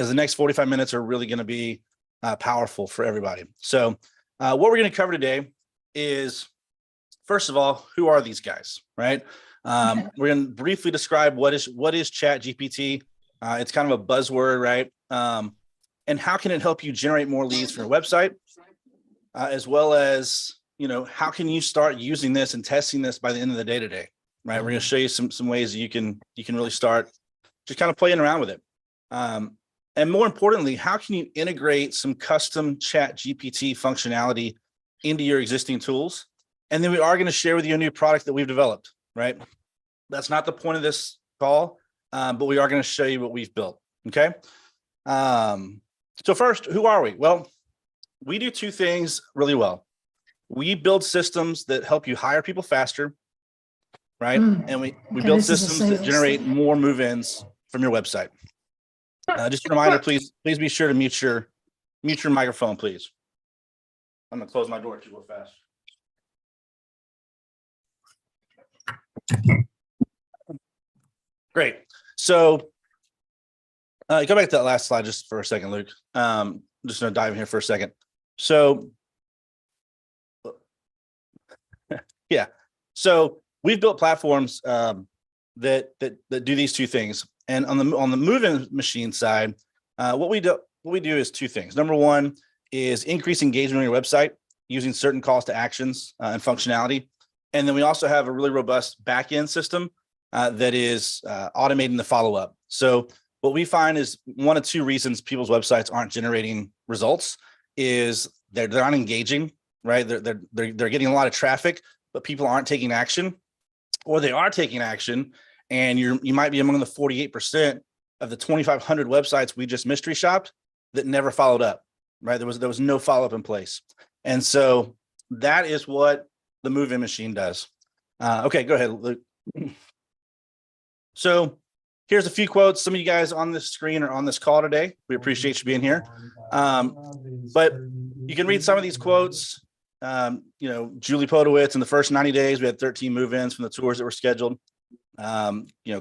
because the next 45 minutes are really going to be powerful for everybody. So what we're going to cover today is, first of all, who are these guys, right? We're going to briefly describe what is ChatGPT. It's kind of a buzzword, right? And how can it help you generate more leads from your website, as well as, how can you start using this and testing this by the end of the day today, right? We're going to show you some ways that you can really start just kind of playing around with it. And more importantly, how can you integrate some custom ChatGPT functionality into your existing tools? And then we are going to share with you a new product that we've developed, right? That's not the point of this call, but we are going to show you what we've built, okay? So first, who are we? Well, we do two things really well. We build systems that help you hire people faster, right? And we build systems that generate more move-ins from your website. Just a reminder, please be sure to mute your microphone, please. I'm gonna close my door too fast. Great. So go back to that last slide just for a second, Luke. I'm just gonna dive in here for a second. So yeah, so we've built platforms that do these two things. And on the move-in machine side, what we do is two things. Number one is increase engagement on your website using certain calls to actions and functionality. And then we also have a really robust back-end system that is automating the follow-up. So what we find is one of two reasons people's websites aren't generating results is they're not engaging, right? They're getting a lot of traffic, but people aren't taking action, or they are taking action, and you might be among the 48% of the 2,500 websites we just mystery shopped that never followed up, right? There was no follow-up in place. And so that is what the move-in machine does. Okay, go ahead, Luke. So here's a few quotes. Some of you guys on this screen are on this call today. We appreciate you being here. But you can read some of these quotes. Julie Podowitz, in the first 90 days, we had 13 move-ins from the tours that were scheduled.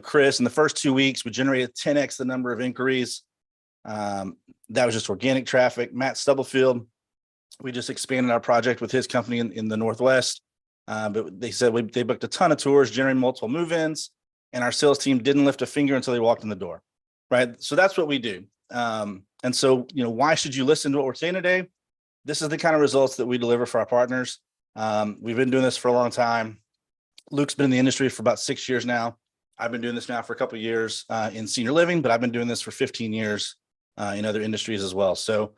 Chris, in the first 2 weeks, we generated 10x the number of inquiries. That was just organic traffic. Matt Stubblefield, we just expanded our project with his company in the Northwest. But they said they booked a ton of tours, generating multiple move-ins, and our sales team didn't lift a finger until they walked in the door, right? So that's what we do. And so, why should you listen to what we're saying today? This is the kind of results that we deliver for our partners. We've been doing this for a long time. Luke's been in the industry for about 6 years now. I've been doing this now for a couple of years in senior living, but I've been doing this for 15 years in other industries as well. So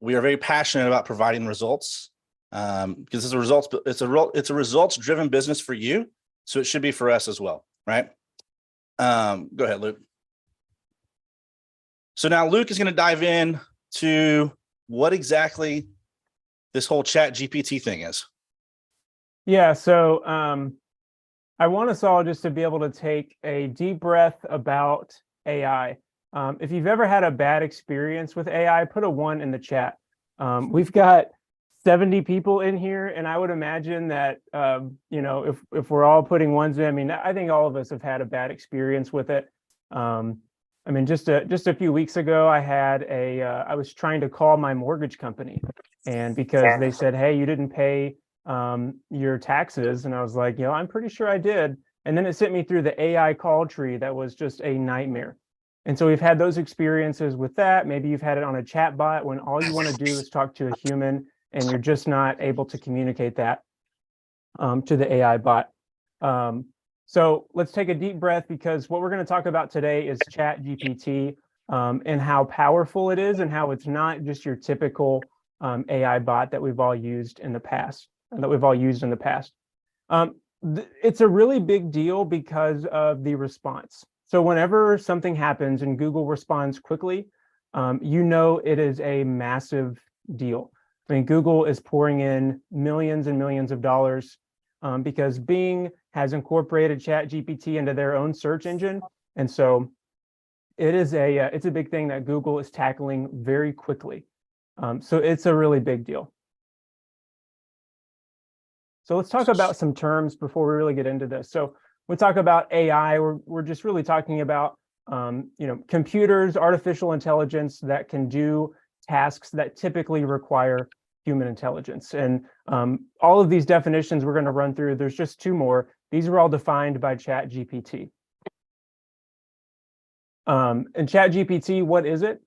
we are very passionate about providing results because it's a results-driven business for you. So it should be for us as well, right? Go ahead, Luke. So now Luke is going to dive in to what exactly this whole ChatGPT thing is. Yeah, so I want us all just to be able to take a deep breath about AI. If you've ever had a bad experience with AI, put a 1 in the chat. We've got 70 people in here, and I would imagine that if we're all putting 1s in, I think all of us have had a bad experience with it. Just a few weeks ago, I was trying to call my mortgage company, and because they said, hey, you didn't pay your taxes, and I was like, I'm pretty sure I did. And then it sent me through the AI call tree that was just a nightmare. And so we've had those experiences with that. Maybe you've had it on a chat bot when all you want to do is talk to a human, and you're just not able to communicate that to the AI bot. So let's take a deep breath, because what we're going to talk about today is ChatGPT and how powerful it is, and how it's not just your typical AI bot that we've all used in the past. It's a really big deal because of the response. So whenever something happens and Google responds quickly, it is a massive deal. Google is pouring in millions and millions of dollars because Bing has incorporated ChatGPT into their own search engine. And so it's a big thing that Google is tackling very quickly. So it's a really big deal. So let's talk about some terms before we really get into this. So we talk about AI, we're just really talking about computers, artificial intelligence that can do tasks that typically require human intelligence. And all of these definitions we're going to run through, there's just two more. These are all defined by ChatGPT. And ChatGPT, what is it?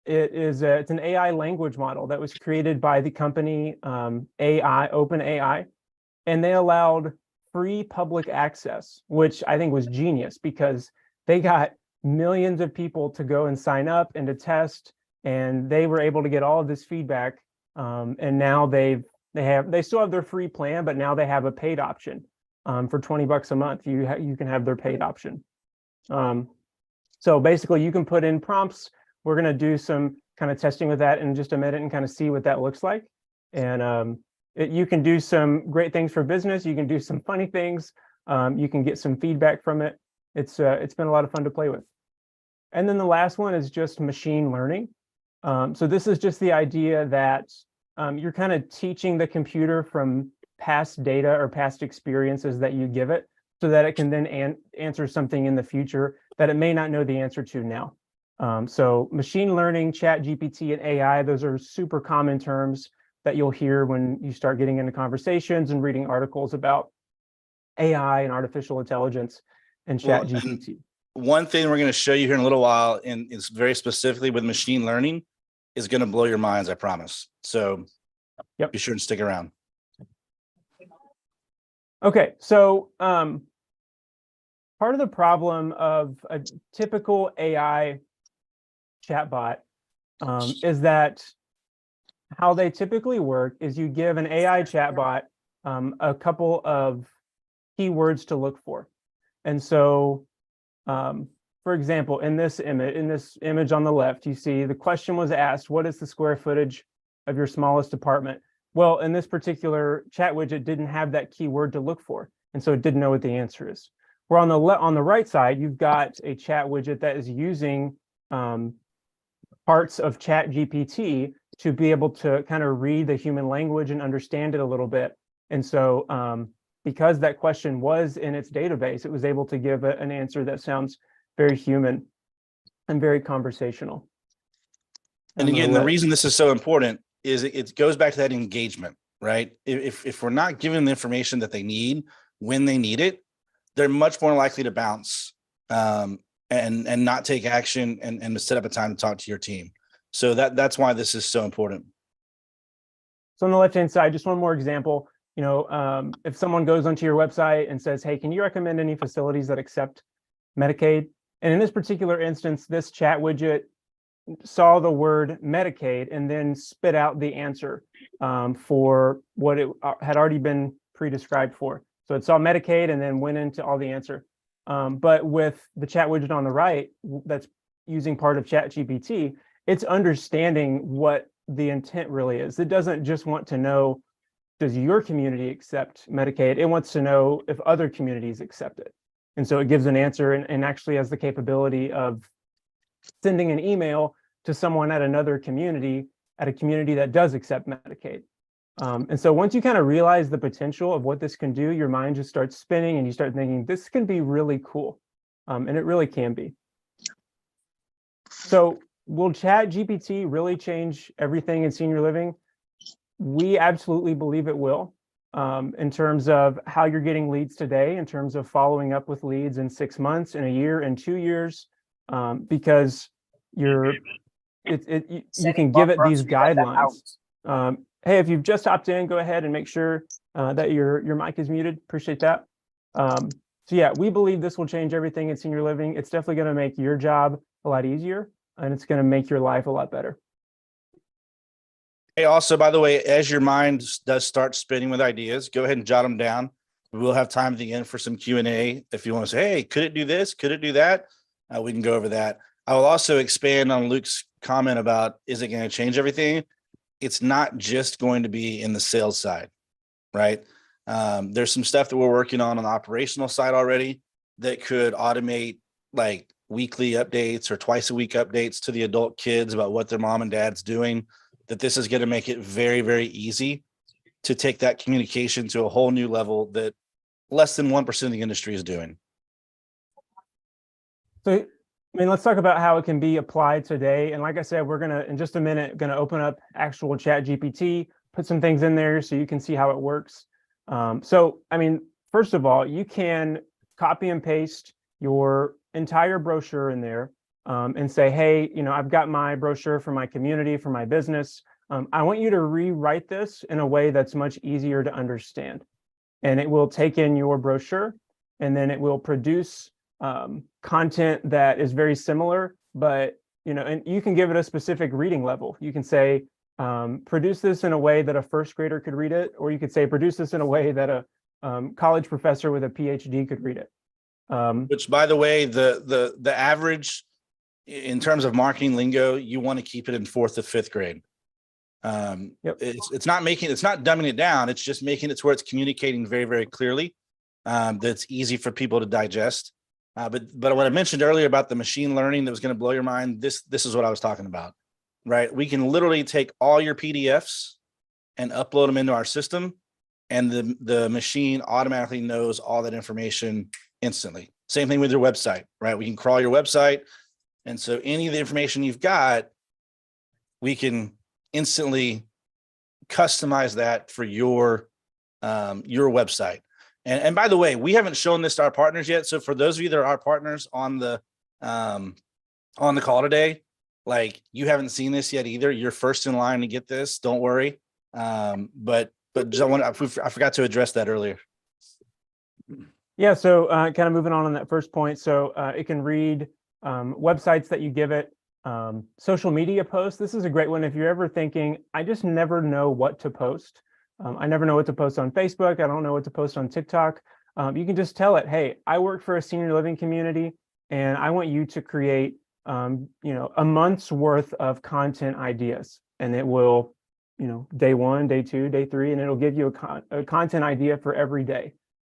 It's an AI language model that was created by the company OpenAI, and they allowed free public access, which I think was genius because they got millions of people to go and sign up and to test, and they were able to get all of this feedback. And now they still have their free plan, but now they have a paid option. For $20 a month, you can have their paid option. So basically, you can put in prompts. We're going to do some kind of testing with that in just a minute and kind of see what that looks like. And you can do some great things for business. You can do some funny things. You can get some feedback from it. It's been a lot of fun to play with. And then the last one is just machine learning. So this is just the idea that you're kind of teaching the computer from past data or past experiences that you give it so that it can then answer something in the future that it may not know the answer to now. So machine learning, ChatGPT, and AI, those are super common terms that you'll hear when you start getting into conversations and reading articles about AI and artificial intelligence and ChatGPT. One thing we're going to show you here in a little while, and it's very specifically with machine learning, is going to blow your minds, I promise. So be sure and stick around. Okay, so part of the problem of a typical AI chatbot is that how they typically work is you give an AI chatbot a couple of keywords to look for. And so, for example, in this image on the left, you see the question was asked, what is the square footage of your smallest apartment? Well, in this particular chat widget didn't have that keyword to look for, and so it didn't know what the answer is. Where on the right side, you've got a chat widget that is using parts of ChatGPT to be able to kind of read the human language and understand it a little bit. And so because that question was in its database, it was able to give an answer that sounds very human and very conversational. And again, the reason this is so important is it goes back to that engagement, right? If we're not giving them the information that they need when they need it, they're much more likely to bounce and not take action and set up a time to talk to your team. So that's why this is so important. So on the left-hand side, just one more example. If someone goes onto your website and says, hey, can you recommend any facilities that accept Medicaid? And in this particular instance, this chat widget saw the word Medicaid and then spit out the answer for what it had already been pre-described for. So it saw Medicaid and then went into all the answer. But with the chat widget on the right, that's using part of ChatGPT, it's understanding what the intent really is. It doesn't just want to know, does your community accept Medicaid? It wants to know if other communities accept it. And so it gives an answer and actually has the capability of sending an email to someone at another community, at a community that does accept Medicaid. And so once you kind of realize the potential of what this can do, your mind just starts spinning and you start thinking, this can be really cool. And it really can be. So will ChatGPT really change everything in senior living? We absolutely believe it will, in terms of how you're getting leads today, in terms of following up with leads in 6 months, in a year, in 2 years, because you can give it these guidelines. Hey, if you've just hopped in, go ahead and make sure that your mic is muted. Appreciate that. So yeah, we believe this will change everything in senior living. It's definitely going to make your job a lot easier, and it's going to make your life a lot better. Hey, also, by the way, as your mind does start spinning with ideas, go ahead and jot them down. We will have time at the end for some Q&A. If you want to say, hey, could it do this? Could it do that? We can go over that. I will also expand on Luke's comment about, is it going to change everything? It's not just going to be in the sales side, right? There's some stuff that we're working on the operational side already that could automate like weekly updates or twice a week updates to the adult kids about what their mom and dad's doing, that this is going to make it very, very easy to take that communication to a whole new level that less than 1% of the industry is doing. So I mean, let's talk about how it can be applied today. And like I said, we're gonna, in just a minute, gonna open up actual ChatGPT, put some things in there so you can see how it works. So, I mean, first of all, you can copy and paste your entire brochure in there, and say, hey, I've got my brochure for my community, for my business. I want you to rewrite this in a way that's much easier to understand. And it will take in your brochure, and then it will produce content that is very similar, but and you can give it a specific reading level. You can say, produce this in a way that a first grader could read it, or you could say, produce this in a way that a college professor with a PhD could read it. Which, by the way, the average in terms of marketing lingo, you want to keep it in 4th to 5th grade. Yep. It's not dumbing it down. It's just making it to where it's communicating very, very clearly. That's easy for people to digest. But what I mentioned earlier about the machine learning that was going to blow your mind, this is what I was talking about, right? We can literally take all your PDFs and upload them into our system, and the machine automatically knows all that information instantly. Same thing with your website, right? We can crawl your website, and so any of the information you've got, we can instantly customize that for your website. And by the way, we haven't shown this to our partners yet. So for those of you that are our partners on the call today, like, you haven't seen this yet either. You're first in line to get this. Don't worry. But I forgot to address that earlier. Yeah. So kind of moving on that first point. So it can read websites that you give it, social media posts. This is a great one. If you're ever thinking, I just never know what to post. I never know what to post on Facebook. I don't know what to post on TikTok. You can just tell it, hey, I work for a senior living community, and I want you to create, a month's worth of content ideas. And it will, day 1, day 2, day 3, and it'll give you a content idea for every day.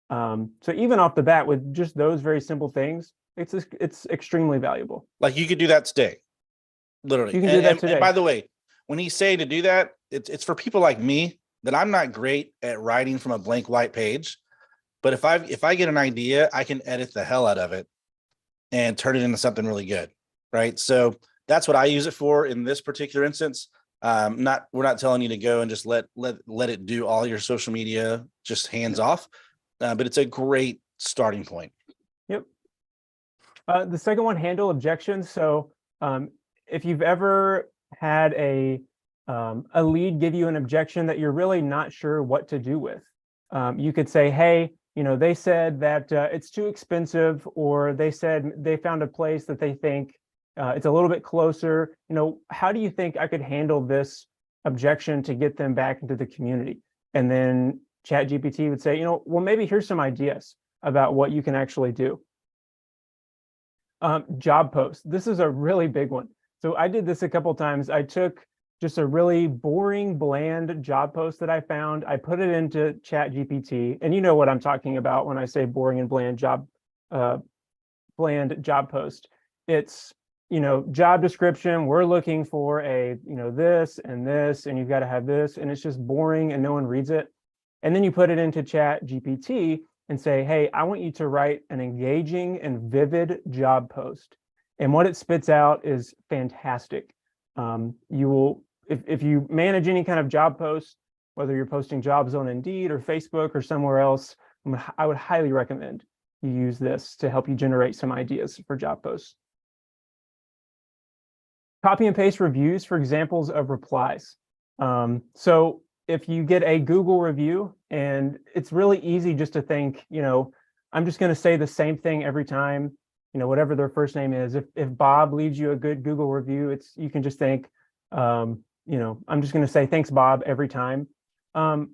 So even off the bat, with just those very simple things, it's extremely valuable. Like, you could do that today, literally. You can do that today. And by the way, when you say to do that, it's for people like me, that I'm not great at writing from a blank white page. But if I get an idea, I can edit the hell out of it and turn it into something really good, right? So that's what I use it for in this particular instance. We're not telling you to go and just let it do all your social media just hands off, but it's a great starting point. Yep. The second one, handle objections. So if you've ever had a lead give you an objection that you're really not sure what to do with, you could say, hey, they said that it's too expensive, or they said they found a place that they think it's a little bit closer. How do you think I could handle this objection to get them back into the community? And then ChatGPT would say, well, maybe here's some ideas about what you can actually do. Job posts. This is a really big one. So I did this a couple of times. I took just a really boring, bland job post that I found. I put it into ChatGPT, and you know what I'm talking about when I say boring and bland job post. It's, job description. We're looking for a, this and this, and you've got to have this, and it's just boring and no one reads it. And then you put it into ChatGPT and say, hey, I want you to write an engaging and vivid job post. And what it spits out is fantastic. You will, if you manage any kind of job post, whether you're posting jobs on Indeed or Facebook or somewhere else, I would highly recommend you use this to help you generate some ideas for job posts. Copy and paste reviews for examples of replies. So if you get a Google review, and it's really easy just to think, I'm just going to say the same thing every time, whatever their first name is. If Bob leaves you a good Google review, you can just think, I'm just going to say thanks, Bob, every time. I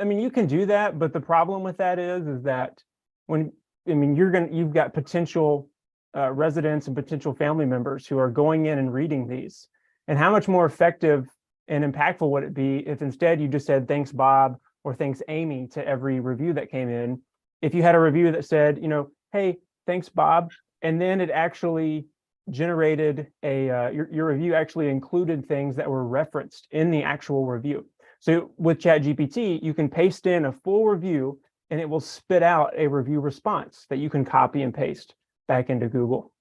mean, you can do that, but the problem with that is that you've got potential residents and potential family members who are going in and reading these. And how much more effective and impactful would it be if instead you just said thanks, Bob, or thanks, Amy, to every review that came in? If you had a review that said, hey, thanks, Bob, and then it actually generated your review actually included things that were referenced in the actual review. So with ChatGPT, you can paste in a full review, and it will spit out a review response that you can copy and paste back into Google.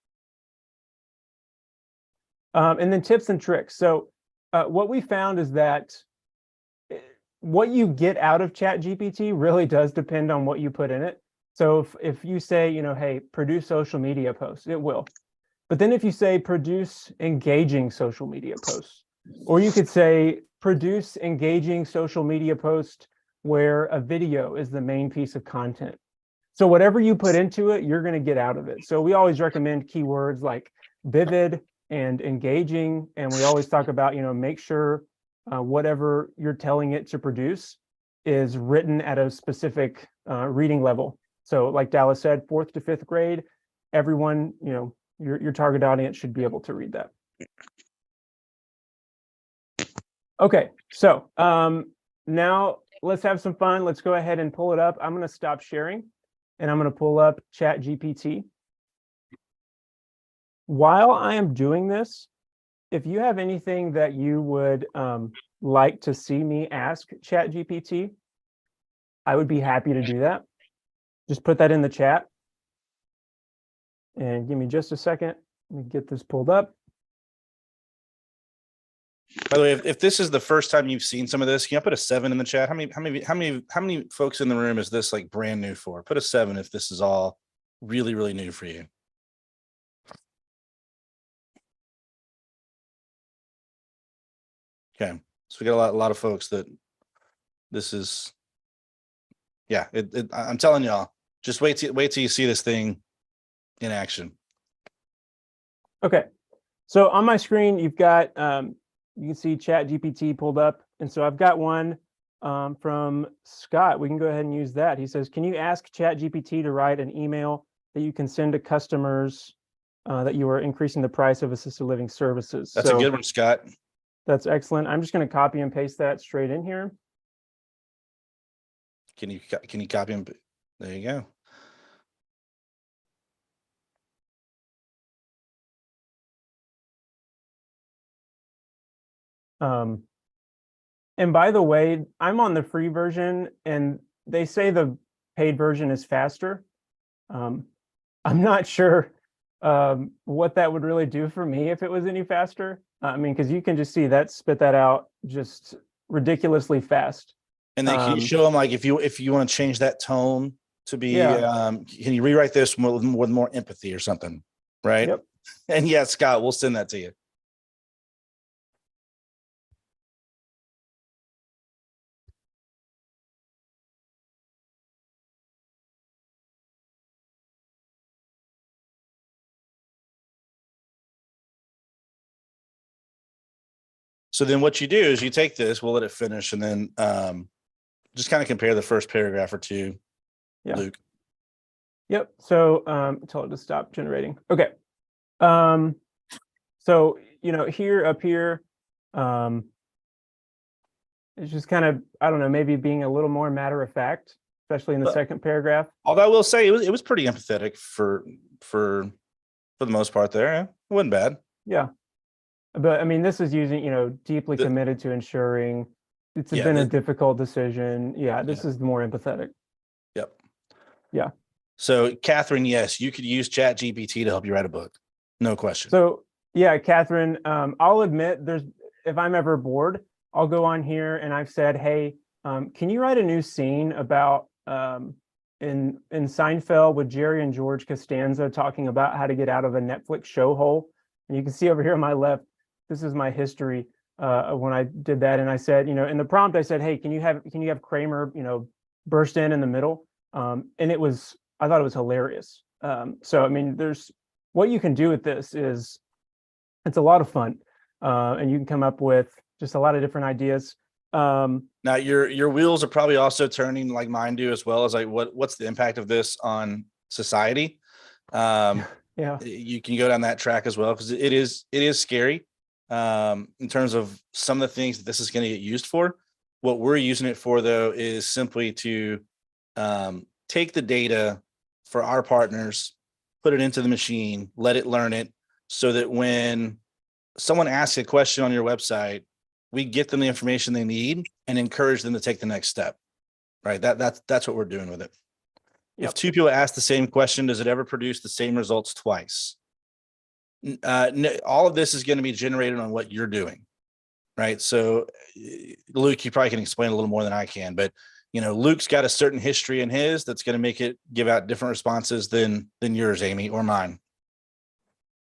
And then tips and tricks. So what we found is that what you get out of ChatGPT really does depend on what you put in it. So if you say, hey, produce social media posts, it will. But then if you say produce engaging social media posts, or you could say produce engaging social media post where a video is the main piece of content. So whatever you put into it, you're going to get out of it. So we always recommend keywords like vivid and engaging. And we always talk about, make sure whatever you're telling it to produce is written at a specific reading level. So like Dallas said, 4th to 5th grade, everyone, your target audience should be able to read that. Okay, so now let's have some fun. Let's go ahead and pull it up. I'm going to stop sharing and I'm going to pull up ChatGPT. While I am doing this, if you have anything that you would like to see me ask ChatGPT, I would be happy to do that. Just put that in the chat. And give me just a second. Let me get this pulled up. By the way, if this is the first time you've seen some of this, can you put a 7 in the chat? How many folks in the room is this like brand new for? Put a 7 if this is all really, really new for you. Okay, so we got a lot of folks that this is. Yeah, I'm telling y'all, just wait till you see this thing in action. Okay, so on my screen, you've got you can see ChatGPT pulled up, and so I've got one from Scott. We can go ahead and use that. He says, "Can you ask ChatGPT to write an email that you can send to customers that you are increasing the price of assisted living services?" That's a good one, Scott. That's excellent. I'm just going to copy and paste that straight in here. Can you copy and there you go. And by the way, I'm on the free version and they say the paid version is faster. I'm not sure what that would really do for me if it was any faster. I mean, because you can just see that spit that out just ridiculously fast. And then can you show them like if you want to change that tone to be can you rewrite this with more empathy or something, right? Yep. And yeah, Scott, we'll send that to you. So then what you do is you take this, we'll let it finish, and then just kind of compare the first paragraph or two, Luke. Yep. So tell it to stop generating. Okay. So, here up here, it's just kind of, I don't know, maybe being a little more matter of fact, especially in the second paragraph. Although I will say it was pretty empathetic for the most part there. Yeah. It wasn't bad. Yeah. But I mean, this is using, deeply committed to ensuring it's been a difficult decision. Yeah, this is more empathetic. Yep. Yeah. So, Catherine, yes, you could use ChatGPT to help you write a book. No question. So, yeah, Catherine, I'll admit if I'm ever bored, I'll go on here and I've said, hey, can you write a new scene about in Seinfeld with Jerry and George Costanza talking about how to get out of a Netflix show hole? And you can see over here on my left, this is my history when I did that. And I said, in the prompt, I said, hey, can you have Kramer, burst in the middle? And I thought it was hilarious. So, I mean, what you can do with this is it's a lot of fun. And you can come up with just a lot of different ideas. Now your wheels are probably also turning like mine do, as well as like what's the impact of this on society? Yeah, you can go down that track as well, because it is scary in terms of some of the things that this is going to get used for. What we're using it for, though, is simply to take the data for our partners, put it into the machine, let it learn it, so that when someone asks a question on your website, we get them the information they need and encourage them to take the next step. Right? That's what we're doing with it. Yep. If two people ask the same question, does it ever produce the same results twice? All of this is going to be generated on what you're doing, right? So, Luke, you probably can explain a little more than I can, but Luke's got a certain history in his that's going to make it give out different responses than yours, Amy, or mine.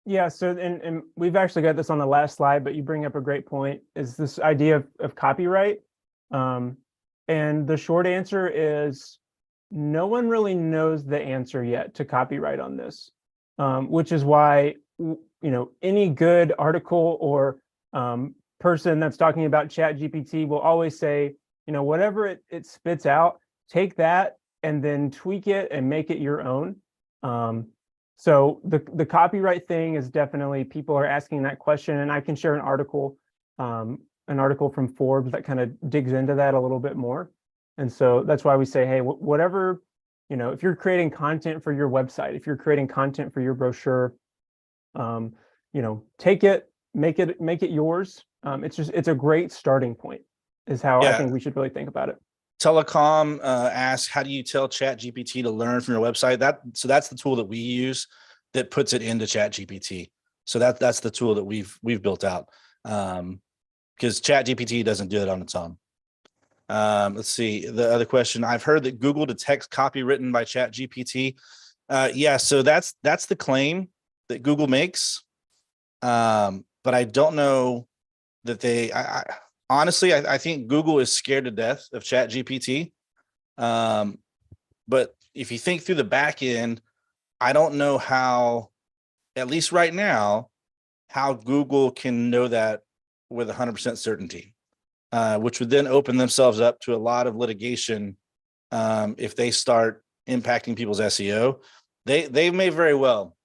Yeah, so and we've actually got this on the last slide, but you bring up a great point, is this idea of copyright. And the short answer is no one really knows the answer yet to copyright on this, which is why any good article or person that's talking about ChatGPT will always say, whatever it spits out, take that and then tweak it and make it your own. So the copyright thing is definitely, people are asking that question, and I can share an article from Forbes that kind of digs into that a little bit more. And so that's why we say, hey, whatever, if you're creating content for your website, if you're creating content for your brochure, take it, make it yours. It's a great starting point, is how I think we should really think about it. Telecom asks, how do you tell ChatGPT to learn from your website? So that's the tool that we use that puts it into ChatGPT. So that's the tool that we've built out, because ChatGPT doesn't do it on its own. Let's see the other question. I've heard that Google detects copy written by ChatGPT. Yeah, so that's the claim that Google makes, but I don't know that they. Honestly, I think Google is scared to death of ChatGPT. But if you think through the back end, I don't know how, at least right now, how Google can know that with 100% certainty, which would then open themselves up to a lot of litigation if they start impacting people's SEO. They may very well.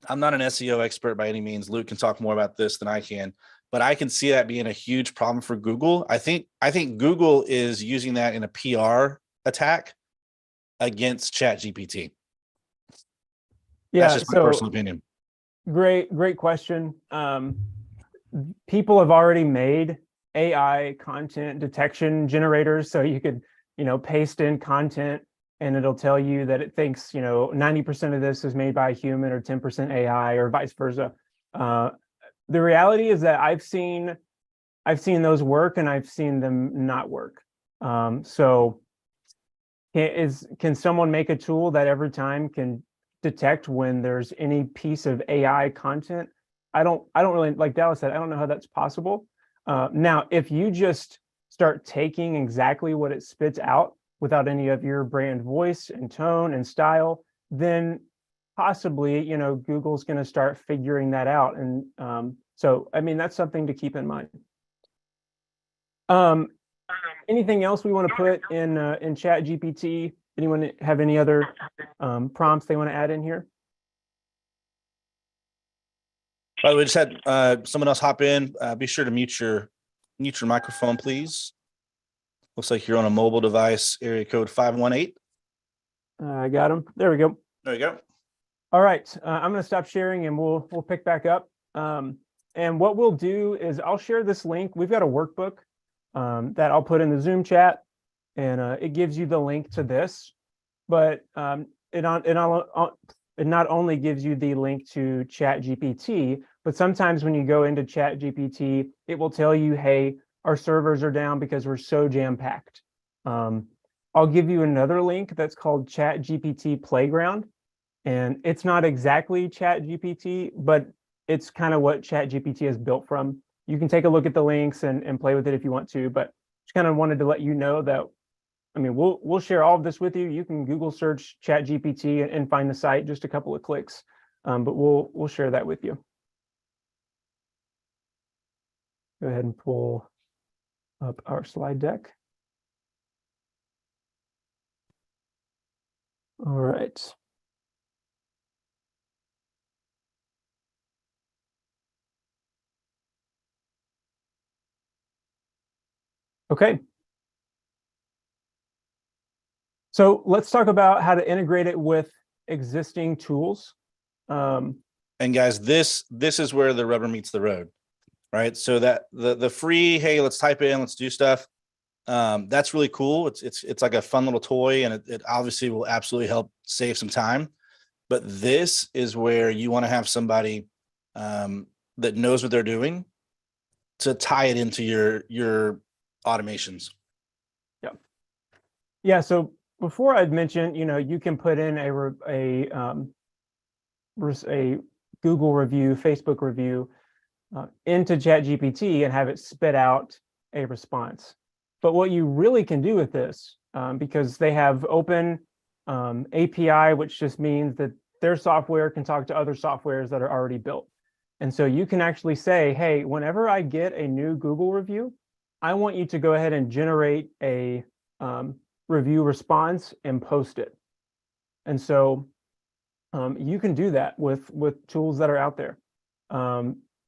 I'm not an SEO expert by any means. Luke can talk more about this than I can. But I can see that being a huge problem for Google. I think Google is using that in a PR attack against ChatGPT. Yeah, that's just my personal opinion. Great question. People have already made AI content detection generators, so you could paste in content and it'll tell you that it thinks 90% of this is made by a human or 10% AI or vice versa. The reality is that I've seen those work and I've seen them not work. So can someone make a tool that every time can detect when there's any piece of AI content? I don't really, like Dallas said, I don't know how that's possible. Now, if you just start taking exactly what it spits out without any of your brand voice and tone and style, then possibly, Google's going to start figuring that out. And so, I mean, that's something to keep in mind. Anything else we want to put in ChatGPT? Anyone have any other prompts they want to add in here? By the way, we just had someone else hop in. Be sure to mute your microphone, please. Looks like you're on a mobile device, area code 518. I got him. There we go. There you go. All right, I'm going to stop sharing and we'll pick back up. And what we'll do is I'll share this link. We've got a workbook that I'll put in the Zoom chat, and it gives you the link to this. But it not only gives you the link to ChatGPT, but sometimes when you go into ChatGPT, it will tell you, hey, our servers are down because we're so jam-packed. I'll give you another link that's called ChatGPT Playground. And it's not exactly ChatGPT, but it's kind of what ChatGPT is built from. You can take a look at the links and play with it if you want to, but just kind of wanted to let you know that, I mean, we'll share all of this with you. You can Google search ChatGPT and find the site, just a couple of clicks, but we'll share that with you. Go ahead and pull up our slide deck. All right. Okay. So let's talk about how to integrate it with existing tools. And guys, this is where the rubber meets the road, right? So that the free, hey, let's type in, let's do stuff. That's really cool. It's like a fun little toy, and it obviously will absolutely help save some time. But this is where you want to have somebody that knows what they're doing to tie it into your automations. Yeah. So before I'd mentioned, you can put in a Google review, Facebook review into ChatGPT and have it spit out a response. But what you really can do with this, because they have open API, which just means that their software can talk to other softwares that are already built. And so you can actually say, hey, whenever I get a new Google review, I want you to go ahead and generate a review response and post it. And so you can do that with tools that are out there.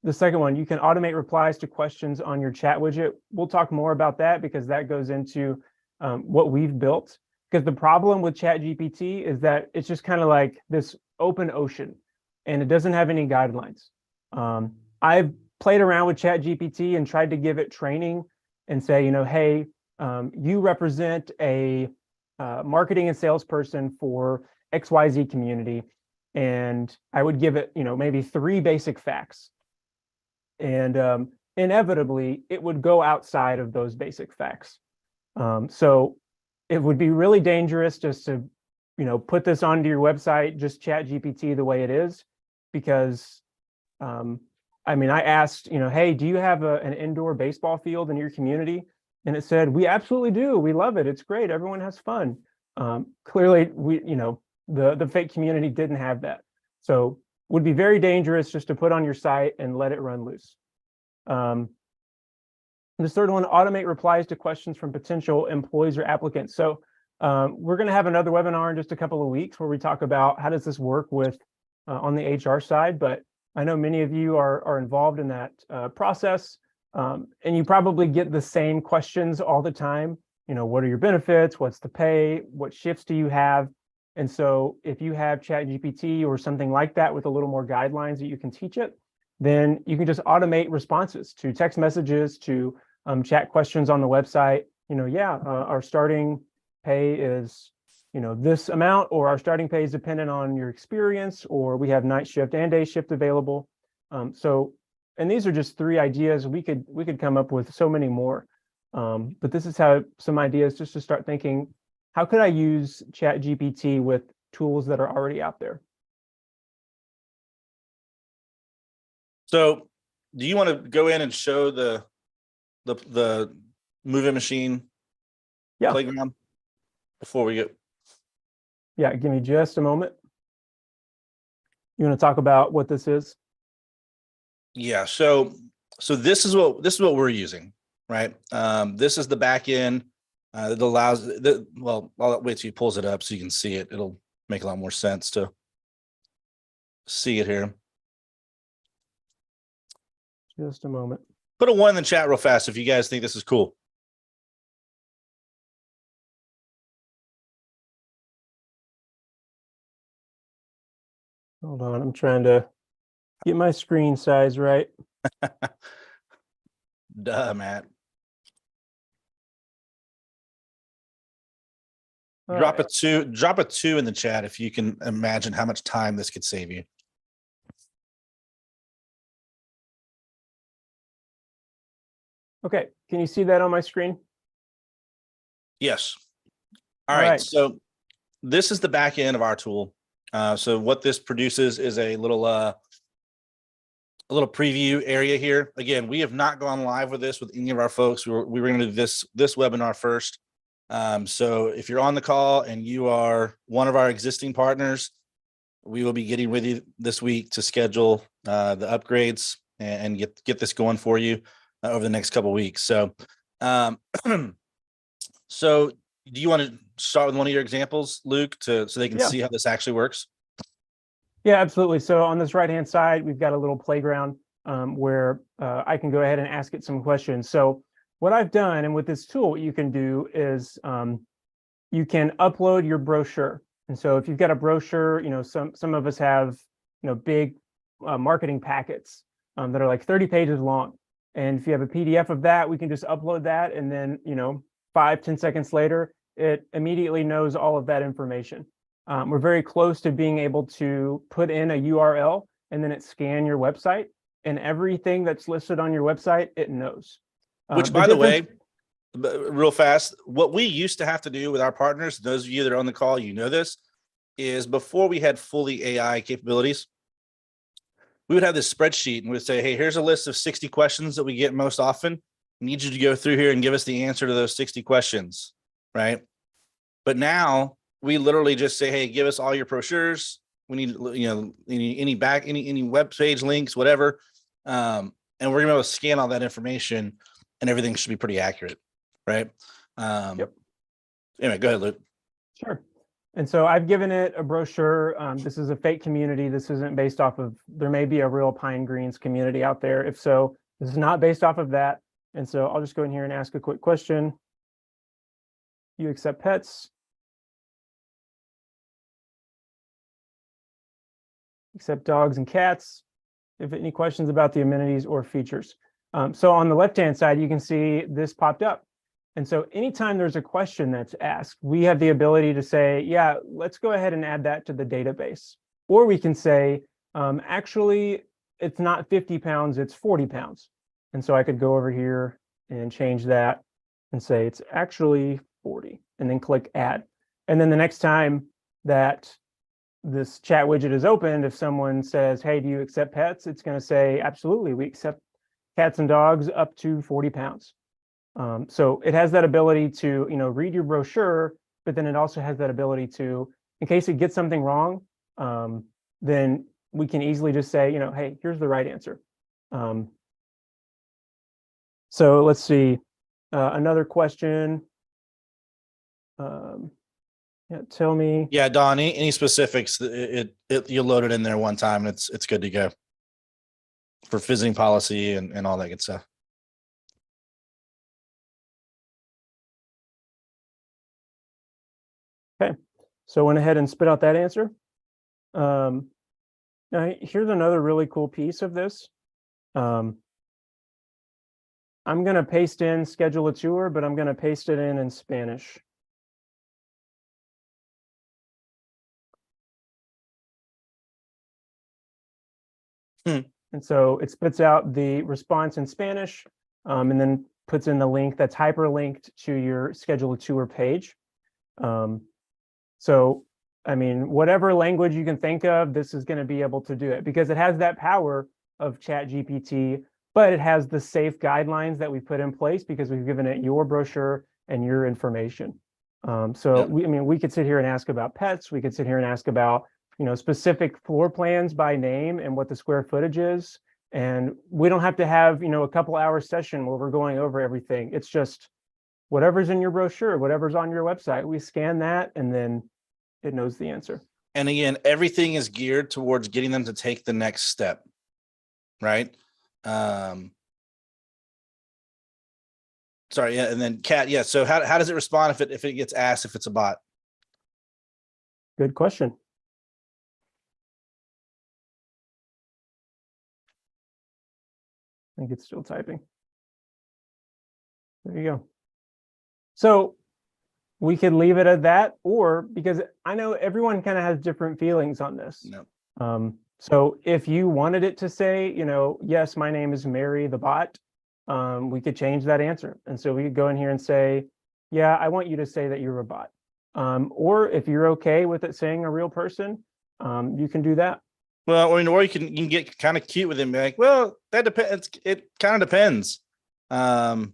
The second one, you can automate replies to questions on your chat widget. We'll talk more about that because that goes into what we've built. Because the problem with ChatGPT is that it's just kind of like this open ocean and it doesn't have any guidelines. I've played around with ChatGPT and tried to give it training and say, hey, you represent a marketing and salesperson for XYZ community. And I would give it, maybe 3 basic facts. And inevitably, it would go outside of those basic facts. So it would be really dangerous just to, put this onto your website, just ChatGPT the way it is, because I asked, hey, do you have an indoor baseball field in your community? And it said, we absolutely do. We love it. It's great. Everyone has fun. Clearly, the fake community didn't have that. So would be very dangerous just to put on your site and let it run loose. The third one, automate replies to questions from potential employees or applicants. So we're going to have another webinar in just a couple of weeks where we talk about how does this work with on the HR side, but I know many of you are involved in that process, and you probably get the same questions all the time. What are your benefits? What's the pay? What shifts do you have? And so if you have ChatGPT or something like that with a little more guidelines that you can teach it, then you can just automate responses to text messages, to chat questions on the website. Our starting pay is, this amount, or our starting pay is dependent on your experience, or we have night shift and day shift available. And these are just 3 ideas. We could come up with so many more. But this is how some ideas just to start thinking, how could I use ChatGPT with tools that are already out there? So do you want to go in and show the moving machine playground before we get? Yeah, give me just a moment. You want to talk about what this is? Yeah, so this is what we're using, right? This is the back end that allows I'll wait till he pulls it up so you can see it. It'll make a lot more sense to see it here. Just a moment. Put a 1 in the chat real fast if you guys think this is cool. Hold on, I'm trying to get my screen size right. Duh, Matt. Drop a 2 in the chat if you can imagine how much time this could save you. Okay, can you see that on my screen? Yes. All right. So this is the back end of our tool. So what this produces is a little preview area here. Again, we have not gone live with this with any of our folks. We were going to do this webinar first. So if you're on the call and you are one of our existing partners, we will be getting with you this week to schedule the upgrades and get this going for you over the next couple of weeks. So, so do you want to start with one of your examples, Luke, so they can see how this actually works? Yeah, absolutely. So on this right-hand side, we've got a little playground where I can go ahead and ask it some questions. So what I've done, and with this tool, what you can do is you can upload your brochure. And so if you've got a brochure, some of us have, big marketing packets that are like 30 pages long. And if you have a PDF of that, we can just upload that. And then, 5-10 seconds later, it immediately knows all of that information. We're very close to being able to put in a URL and then it scan your website, and everything that's listed on your website, it knows. Which, by the way, real fast, what we used to have to do with our partners, those of you that are on the call, you know this, is before we had fully AI capabilities, we would have this spreadsheet and we'd say, hey, here's a list of 60 questions that we get most often. I need you to go through here and give us the answer to those 60 questions, right? But now we literally just say, hey, give us all your brochures. We need, any web page links, whatever. And we're gonna be able to scan all that information and everything should be pretty accurate, right? Yep. Anyway, go ahead, Luke. Sure. And so I've given it a brochure. This is a fake community. This isn't based off of, there may be a real Pine Greens community out there. If so, this is not based off of that. And so I'll just go in here and ask a quick question. You accept pets? Accept dogs and cats? If any questions about the amenities or features. So on the left-hand side, you can see this popped up. And so anytime there's a question that's asked, we have the ability to say, yeah, let's go ahead and add that to the database. Or we can say, actually, it's not 50 pounds, it's 40 pounds. And so I could go over here and change that and say it's actually 40, and then click add. And then the next time that this chat widget is opened, if someone says, hey, do you accept pets? It's going to say, absolutely, we accept cats and dogs up to 40 pounds. So it has that ability to, read your brochure, but then it also has that ability to, in case it gets something wrong, then we can easily just say, hey, here's the right answer. So let's see, another question. Yeah, tell me. Yeah, Don, any specifics, you load it in there one time and it's good to go for visiting policy and all that good stuff. Okay, so I went ahead and spit out that answer. Now here's another really cool piece of this. I'm going to paste in schedule a tour, but I'm going to paste it in Spanish. And so it spits out the response in Spanish, and then puts in the link that's hyperlinked to your schedule a tour page. So, I mean, whatever language you can think of, this is going to be able to do it because it has that power of ChatGPT, but it has the safe guidelines that we put in place because we've given it your brochure and your information. We could sit here and ask about pets. We could sit here and ask about, specific floor plans by name and what the square footage is. And we don't have to have, a couple hour session where we're going over everything. It's just whatever's in your brochure, whatever's on your website, we scan that and then it knows the answer. And again, everything is geared towards getting them to take the next step, right? Sorry, yeah, and then Kat, yeah. So how does it respond if it gets asked if it's a bot? Good question. I think it's still typing. There you go. So we could leave it at that, or because I know everyone kind of has different feelings on this. No. So if you wanted it to say, yes, my name is Mary the bot, we could change that answer. And so we could go in here and say, yeah, I want you to say that you're a bot. Or if you're okay with it saying a real person, you can do that. Well, or you can get kind of cute with it and be like, well, that depends. It kind of depends. I've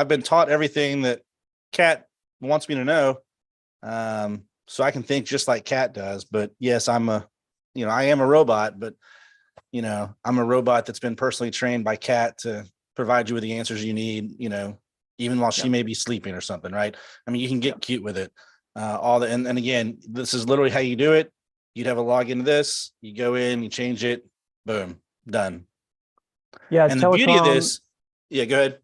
been taught everything that Kat wants me to know. So I can think just like Kat does, but yes, I am a robot, but I'm a robot that's been personally trained by Kat to provide you with the answers you need, even while she may be sleeping or something, right? I mean, you can get cute with it. And again, this is literally how you do it. You'd have a login to this, you go in, you change it, boom, done. Yeah. And the beauty of this, yeah, go ahead.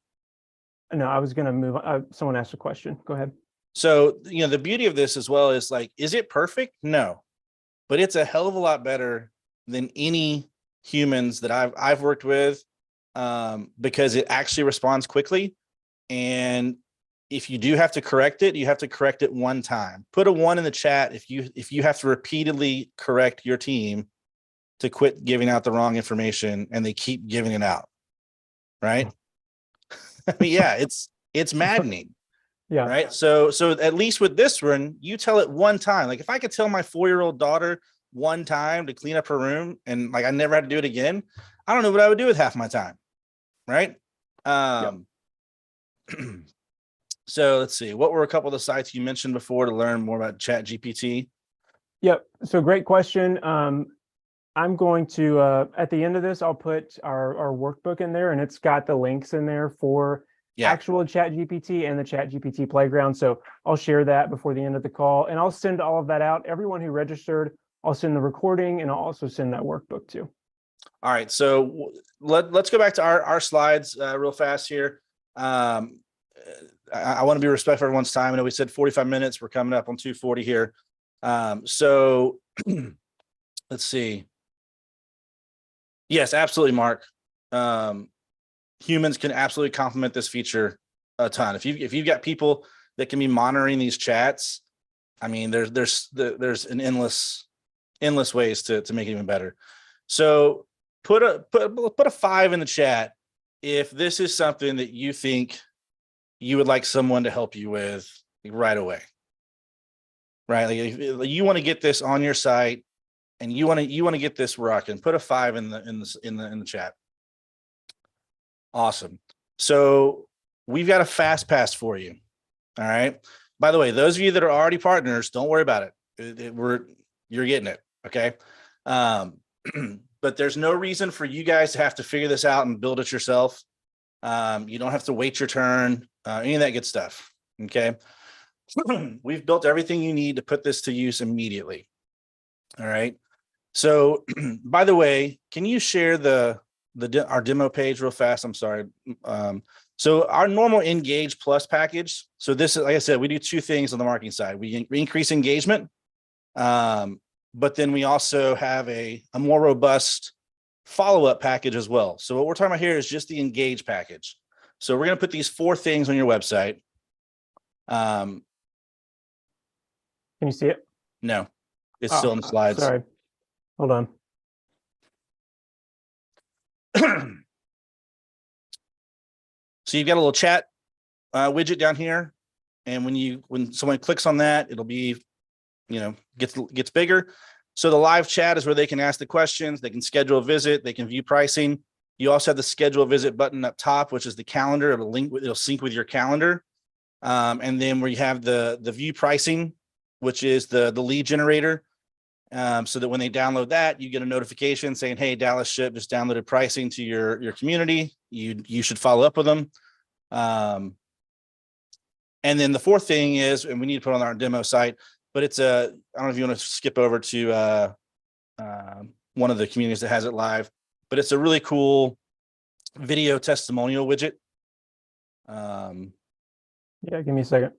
No, I was going to move. Someone asked a question. Go ahead. So, the beauty of this as well is like, is it perfect? No, but it's a hell of a lot better than any humans that I've worked with, because it actually responds quickly. And if you do have to correct it, you have to correct it one time. Put a 1 in the chat if you have to repeatedly correct your team to quit giving out the wrong information, and they keep giving it out. Right. I mean, yeah, it's maddening. Yeah. Right. So at least with this one, you tell it one time. Like if I could tell my 4-year-old daughter one time to clean up her room and like I never had to do it again, I don't know what I would do with half my time. Right. So let's see. What were a couple of the sites you mentioned before to learn more about ChatGPT? Yep. So great question. I'm going to, at the end of this, I'll put our workbook in there, and it's got the links in there for actual ChatGPT and the ChatGPT playground. So I'll share that before the end of the call, and I'll send all of that out. Everyone who registered, I'll send the recording, and I'll also send that workbook too. All right. So let's go back to our slides real fast here. I want to be respectful of everyone's time. I know we said 45 minutes. We're coming up on 2:40 here. So let's see. Yes, absolutely, Mark. Humans can absolutely complement this feature a ton. If you've got people that can be monitoring these chats, I mean, there's an endless ways to make it even better. So put a 5 in the chat if this is something that you think you would like someone to help you with right away. Right? Like if you want to get this on your site and you want to get this rocking, put a 5 in the chat. Awesome. So we've got a fast pass for you. All right. By the way, those of you that are already partners, don't worry about it. You're getting it. Okay. But there's no reason for you guys to have to figure this out and build it yourself. You don't have to wait your turn, any of that good stuff. Okay. We've built everything you need to put this to use immediately. All right. So by the way, can you share our demo page real fast? I'm sorry. So our normal Engage Plus package. So this is, like I said, we do 2 things on the marketing side. We increase engagement, but then we also have a more robust follow-up package as well. So what we're talking about here is just the Engage package. So we're going to put these 4 things on your website. Can you see it? No, it's still in the slides. Sorry. Hold on. So you've got a little chat widget down here. And when someone clicks on that, it'll be, gets bigger. So the live chat is where they can ask the questions, they can schedule a visit, they can view pricing. You also have the schedule a visit button up top, which is the calendar. It'll sync with your calendar. And then where you have the view pricing, which is the lead generator. So that when they download that, you get a notification saying, hey, Dallas Ship just downloaded pricing to your community. You should follow up with them. And then the 4th thing is, and we need to put on our demo site, but it's I don't know if you want to skip over to one of the communities that has it live, but it's a really cool video testimonial widget. Yeah, give me a second.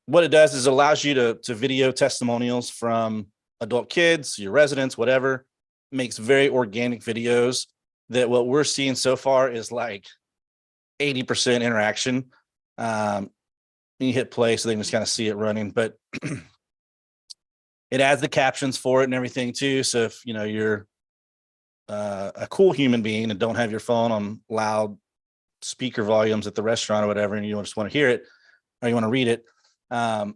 What it does is it allows you to video testimonials from adult kids, your residents, whatever. Makes very organic videos that what we're seeing so far is like 80% interaction. You hit play so they can just kind of see it running, but it adds the captions for it and everything too. So if you're a cool human being and don't have your phone on loud speaker volumes at the restaurant or whatever, and you just want to hear it or you want to read it. But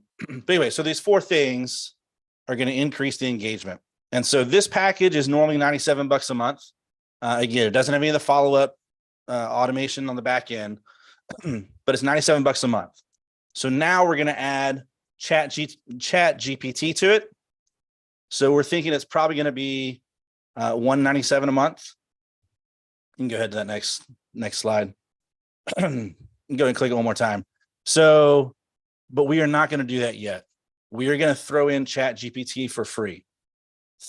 anyway, so these 4 things are going to increase the engagement. And so this package is normally $97 a month. Again, it doesn't have any of the follow-up automation on the back end, but it's $97 a month. So now we're going to add ChatGPT to it. So we're thinking it's probably going to be $197 a month. You can go ahead to that next slide. Go ahead and click it one more time. So, but we are not going to do that yet. We are going to throw in ChatGPT for free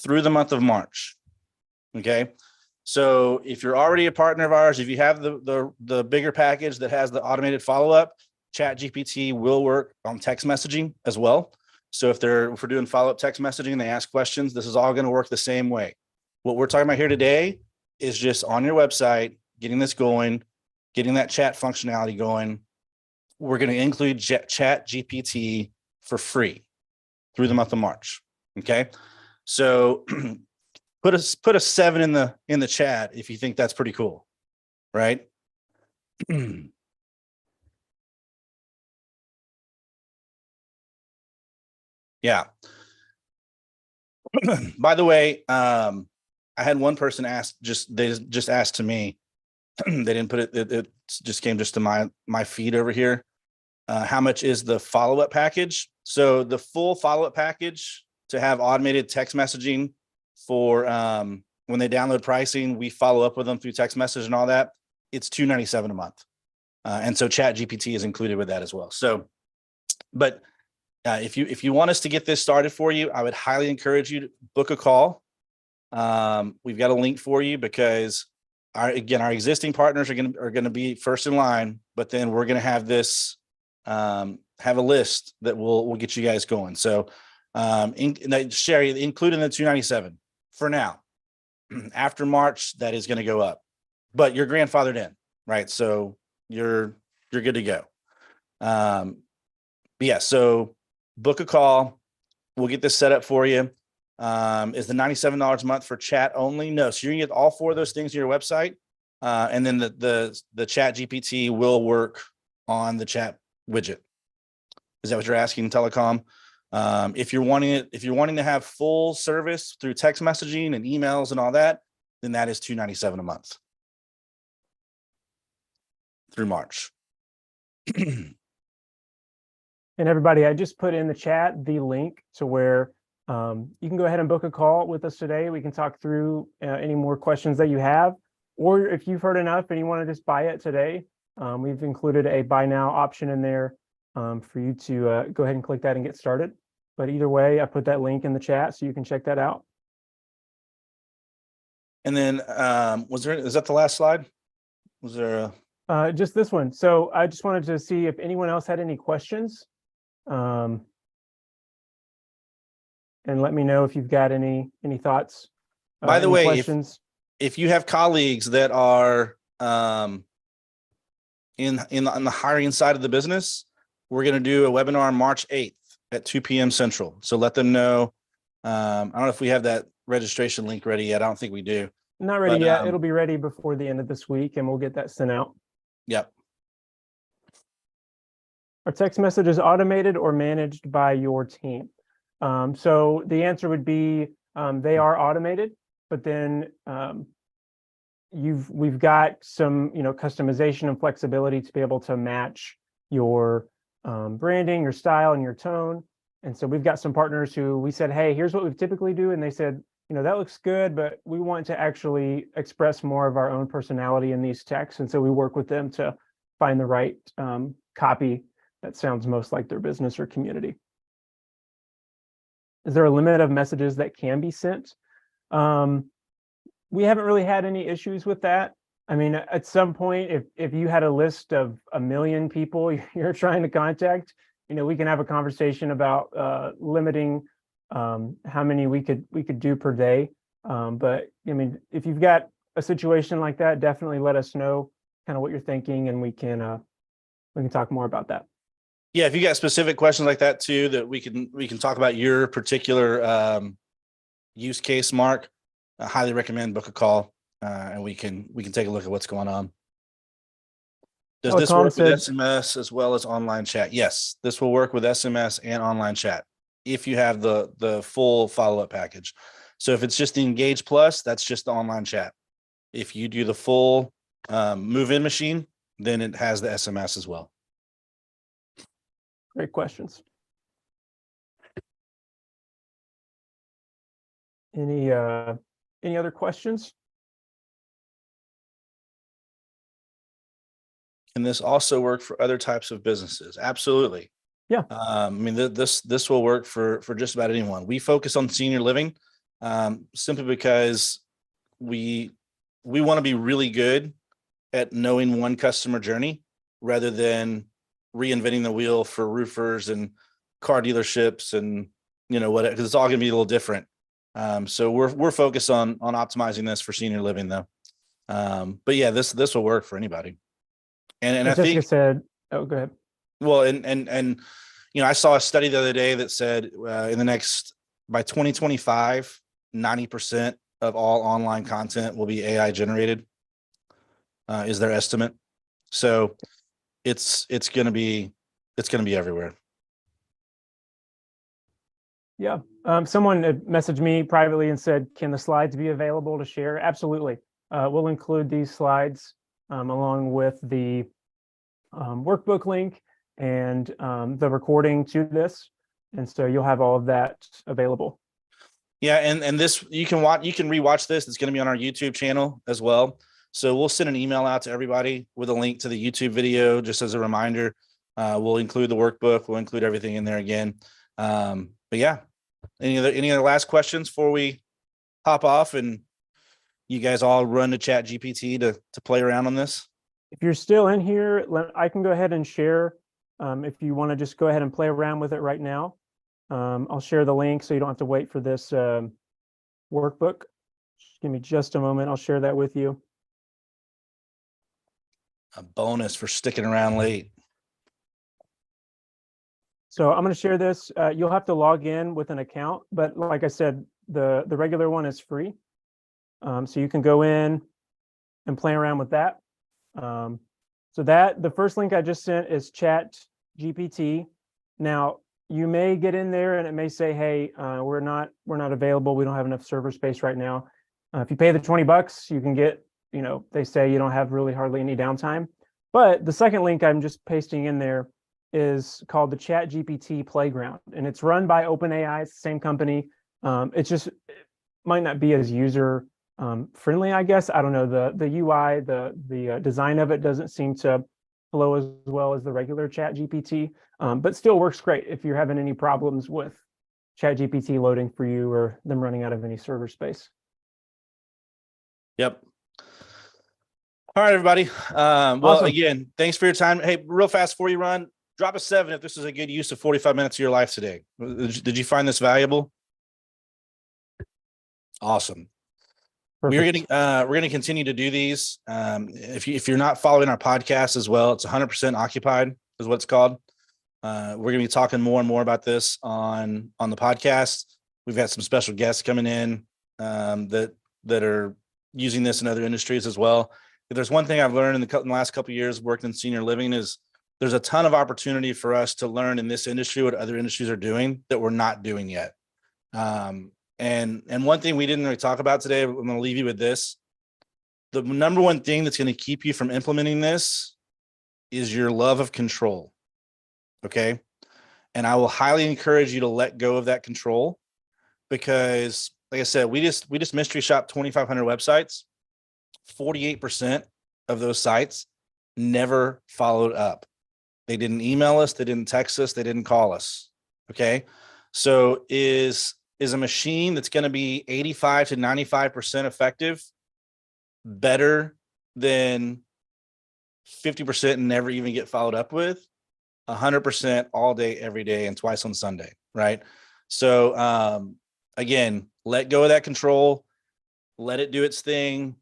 through the month of March. Okay. So if you're already a partner of ours, if you have the bigger package that has the automated follow-up, ChatGPT will work on text messaging as well. So if we're doing follow-up text messaging, they ask questions, this is all going to work the same way. What we're talking about here today is just on your website, getting this going, getting that chat functionality going. We're going to include ChatGPT for free through the month of March. Okay. So put a 7 in the chat if you think that's pretty cool, right? Yeah. By the way, I had one person ask, they just asked to me, they didn't put it just came just to my feed over here. How much is the follow-up package? So the full follow-up package to have automated text messaging for when they download pricing, we follow up with them through text message and all that. It's $297 a month. And so ChatGPT is included with that as well. So, but if you want us to get this started for you, I would highly encourage you to book a call. We've got a link for you because our existing partners are going to be first in line, but then we're going to have this have a list that will get you guys going. So Sherry, including the 297 for now. After March, that is going to go up, but you're grandfathered in, right? So you're good to go. But yeah, so book a call. We'll get this set up for you. Is the $97 a month for chat only? No. So you're gonna get all 4 of those things on your website. And then the chat GPT will work on the chat widget. Is that what you're asking, Telecom? If you're wanting to have full service through text messaging and emails and all that, then that is $297 a month through March. And everybody, I just put in the chat the link to where you can go ahead and book a call with us today. We can talk through any more questions that you have, or if you've heard enough and you want to just buy it today, we've included a buy now option in there for you to go ahead and click that and get started. But either way, I put that link in the chat so you can check that out. And then is that the last slide? Was there just this one? So I just wanted to see if anyone else had any questions. And let me know if you've got any thoughts. By the way, questions. If you have colleagues that are in the hiring side of the business, we're going to do a webinar on March 8th at 2 p.m. Central. So let them know. I don't know if we have that registration link ready yet. I don't think we do. Not ready yet. It'll be ready before the end of this week, and we'll get that sent out. Yep. Are text messages automated or managed by your team? So the answer would be they are automated, but then we've got some customization and flexibility to be able to match your branding, your style, and your tone. And so we've got some partners who we said, hey, here's what we typically do, and they said, that looks good, but we want to actually express more of our own personality in these texts. And so we work with them to find the right copy that sounds most like their business or community. Is there a limit of messages that can be sent? We haven't really had any issues with that. I mean, at some point, if you had a list of 1 million people you're trying to contact, we can have a conversation about limiting how many we could do per day. But I mean, if you've got a situation like that, definitely let us know kind of what you're thinking, and we can talk more about that. Yeah, if you got specific questions like that too, that we can talk about your particular use case, Mark, I highly recommend book a call, and we can take a look at what's going on. Does this work with SMS as well as online chat? Yes, this will work with SMS and online chat if you have the full follow-up package. So if it's just the Engage Plus, that's just the online chat. If you do the full move-in machine, then it has the SMS as well. Great questions. Any other questions? Can this also work for other types of businesses? Absolutely. Yeah. I mean, this will work for just about anyone. We focus on senior living simply because we want to be really good at knowing one customer journey rather than reinventing the wheel for roofers and car dealerships and what, because it's all going to be a little different. So we're focused on optimizing this for senior living though. But yeah, this will work for anybody. And I think said, oh, go ahead. Well, and I saw a study the other day that said in the next by 2025, 90% of all online content will be AI generated, is their estimate. So it's going to be everywhere. Yeah. Someone had messaged me privately and said, can the slides be available to share? Absolutely. We'll include these slides along with the workbook link and the recording to this. And so you'll have all of that available. Yeah, and this you can rewatch this. It's going to be on our YouTube channel as well. So we'll send an email out to everybody with a link to the YouTube video, just as a reminder. We'll include the workbook. We'll include everything in there again. But yeah, any other last questions before we hop off and you guys all run to ChatGPT to play around on this? If you're still in here, I can go ahead and share. If you want to just go ahead and play around with it right now, I'll share the link so you don't have to wait for this workbook. Just give me just a moment. I'll share that with you. A bonus for sticking around late. So I'm going to share this. You'll have to log in with an account, but like I said, the regular one is free. So you can go in and play around with that. So the first link I just sent is ChatGPT. Now you may get in there and it may say, hey, we're not available. We don't have enough server space right now. If you pay the $20, you can get, they say you don't have really hardly any downtime. But the second link I'm just pasting in there is called the ChatGPT Playground, and it's run by OpenAI. It's the same company. It might not be as user friendly, I guess. I don't know. The UI, the design of it doesn't seem to flow as well as the regular ChatGPT, but still works great if you're having any problems with ChatGPT loading for you or them running out of any server space. Yep. All right, everybody. Well, Awesome. Again, thanks for your time. Hey, real fast before you run, drop a 7 if this is a good use of 45 minutes of your life today. Did you find this valuable? Awesome. Perfect. We're gonna continue to do these. If you're not following our podcast as well, it's 100% occupied is what it's called. We're gonna be talking more and more about this on the podcast. We've got some special guests coming in that are using this in other industries as well. If there's one thing I've learned in the last couple of years working in senior living is there's a ton of opportunity for us to learn in this industry what other industries are doing that we're not doing yet. And one thing we didn't really talk about today, I'm going to leave you with this. The number one thing that's going to keep you from implementing this is your love of control. Okay. And I will highly encourage you to let go of that control because, like I said, we just mystery shopped 2,500 websites. 48% of those sites never followed up. They didn't email us. They didn't text us. They didn't call us. Okay. So is a machine that's going to be 85 to 95% effective better than 50% and never even get followed up with? 100% all day, every day, and twice on Sunday. Right. So, again, let go of that control, let it do its thing.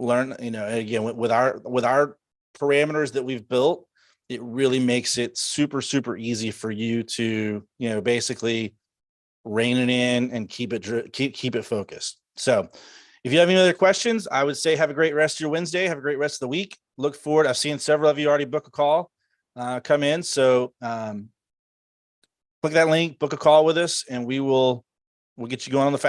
Learn, again, with our parameters that we've built, it really makes it super, super easy for you to, basically rein it in and keep it focused. So if you have any other questions, I would say have a great rest of your Wednesday. Have a great rest of the week. Look forward. I've seen several of you already book a call, come in. So click that link, book a call with us, and we'll get you going on the